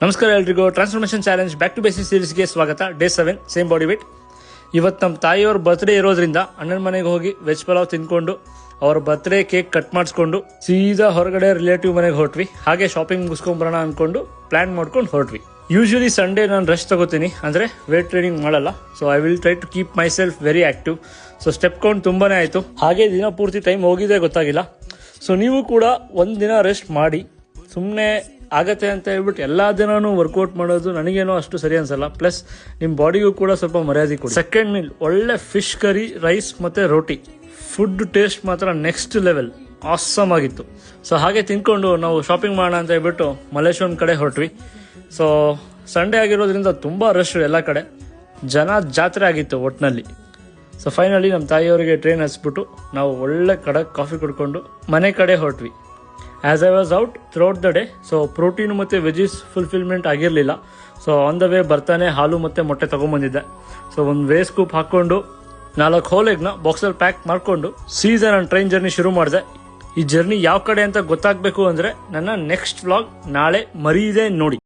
ನಮಸ್ಕಾರ ಎಲ್ರಿಗೂ. Transformation challenge back to basic ಸೀರೀಸ್ಗೆ ಸ್ವಾಗತ. Day 7 same body weight. ಇವತ್ತು ನಮ್ಮ ತಾಯಿಯವ್ರ ಬರ್ತ್ಡೇ ಇರೋದ್ರಿಂದ ಅಣ್ಣನ ಮನೆಗೆ ಹೋಗಿ ವೆಜ್ ಪಲಾವ್ ತಿನ್ಕೊಂಡು ಅವ್ರ ಬರ್ತ್ಡೇ ಕೇಕ್ ಕಟ್ ಮಾಡಿಸ್ಕೊಂಡು ಸೀದಾ ಹೊರಗಡೆ ರಿಲೇಟಿವ್ ಮನೆಗೆ ಹೊರಟ್ವಿ. ಹಾಗೆ ಶಾಪಿಂಗ್ ಮುಗಿಸ್ಕೊಂಬರೋಣ ಅನ್ಕೊಂಡು ಪ್ಲಾನ್ ಮಾಡ್ಕೊಂಡು ಹೊರಟ್ವಿ. ಯೂಶಲಿ ಸಂಡೇ ನಾನು ರೆಸ್ಟ್ ತಗೋತೀನಿ, ಅಂದರೆ ವೇಟ್ ಟ್ರೈನಿಂಗ್ ಮಾಡಲ್ಲ. So I will try to keep myself very active. So step count ತುಂಬಾನೇ ಆಯಿತು. ಹಾಗೆ ದಿನ ಪೂರ್ತಿ ಟೈಮ್ ಹೋಗಿದೆ ಗೊತ್ತಾಗಿಲ್ಲ. ಸೊ ನೀವು ಕೂಡ ಒಂದು ದಿನ ರೆಸ್ಟ್ ಮಾಡಿ. ಸುಮ್ಮನೆ ಆಗತ್ತೆ ಅಂತ ಹೇಳ್ಬಿಟ್ಟು ಎಲ್ಲ ದಿನಾನು ವರ್ಕೌಟ್ ಮಾಡೋದು ನನಗೇನೋ ಅಷ್ಟು ಸರಿ ಅನ್ಸಲ್ಲ. ಪ್ಲಸ್ ನಿಮ್ಮ ಬಾಡಿಗೂ ಕೂಡ ಸ್ವಲ್ಪ ಮರ್ಯಾದೆ ಕೊಡಿ. ಸೆಕೆಂಡ್ ಮೀಲ್ ಒಳ್ಳೆ ಫಿಶ್ ಕರಿ, ರೈಸ್ ಮತ್ತು ರೋಟಿ. ಫುಡ್ ಟೇಸ್ಟ್ ಮಾತ್ರ ನೆಕ್ಸ್ಟ್ ಲೆವೆಲ್, ಆಸಮ್ ಆಗಿತ್ತು. ಸೊ ಹಾಗೆ ತಿನ್ಕೊಂಡು ನಾವು ಶಾಪಿಂಗ್ ಮಾಡೋಣ ಅಂತ ಹೇಳ್ಬಿಟ್ಟು ಮಲ್ಲೇಶ್ವರಂ ಕಡೆ ಹೊರಟ್ವಿ. ಸೊ ಸಂಡೇ ಆಗಿರೋದ್ರಿಂದ ತುಂಬ ರಶ್ ಎಲ್ಲ ಕಡೆ, ಜನ ಜಾತ್ರೆ ಆಗಿತ್ತು ಒಟ್ಟಿನಲ್ಲಿ. ಸೊ ಫೈನಲಿ ನಮ್ಮ ತಾಯಿಯವರಿಗೆ ಟ್ರೈನ್ ಹಚ್ಬಿಟ್ಟು ನಾವು ಒಳ್ಳೆ ಕಡೆ ಕಾಫಿ ಕುಡ್ಕೊಂಡು ಮನೆ ಕಡೆ ಹೊರಟ್ವಿ. As I was out throughout the day, so protein ಮತ್ತು ವೆಜಿಸ್ ಫುಲ್ಫಿಲ್ಮೆಂಟ್ ಆಗಿರಲಿಲ್ಲ. ಸೊ ಆನ್ ದ ವೇ ಬರ್ತಾನೆ ಹಾಲು ಮತ್ತು ಮೊಟ್ಟೆ ತೊಗೊಂಬಂದಿದ್ದೆ. ಸೊ ಒಂದು ವೇ ಸ್ಕೂಪ್ ಹಾಕ್ಕೊಂಡು 4 ಹೋಲ್ ಎಗ್ನ ಬಾಕ್ಸಲ್ಲಿ ಪ್ಯಾಕ್ ಮಾಡಿಕೊಂಡು ಸೀಸನ್ ನಾನು ಟ್ರೈನ್ ಜರ್ನಿ ಶುರು ಮಾಡಿದೆ. ಈ ಜರ್ನಿ ಯಾವ ಕಡೆ ಅಂತ ಗೊತ್ತಾಗಬೇಕು ಅಂದರೆ ನನ್ನ ನೆಕ್ಸ್ಟ್ ವ್ಲಾಗ್ ನಾಳೆ ಮರೀದೆ ನೋಡಿ.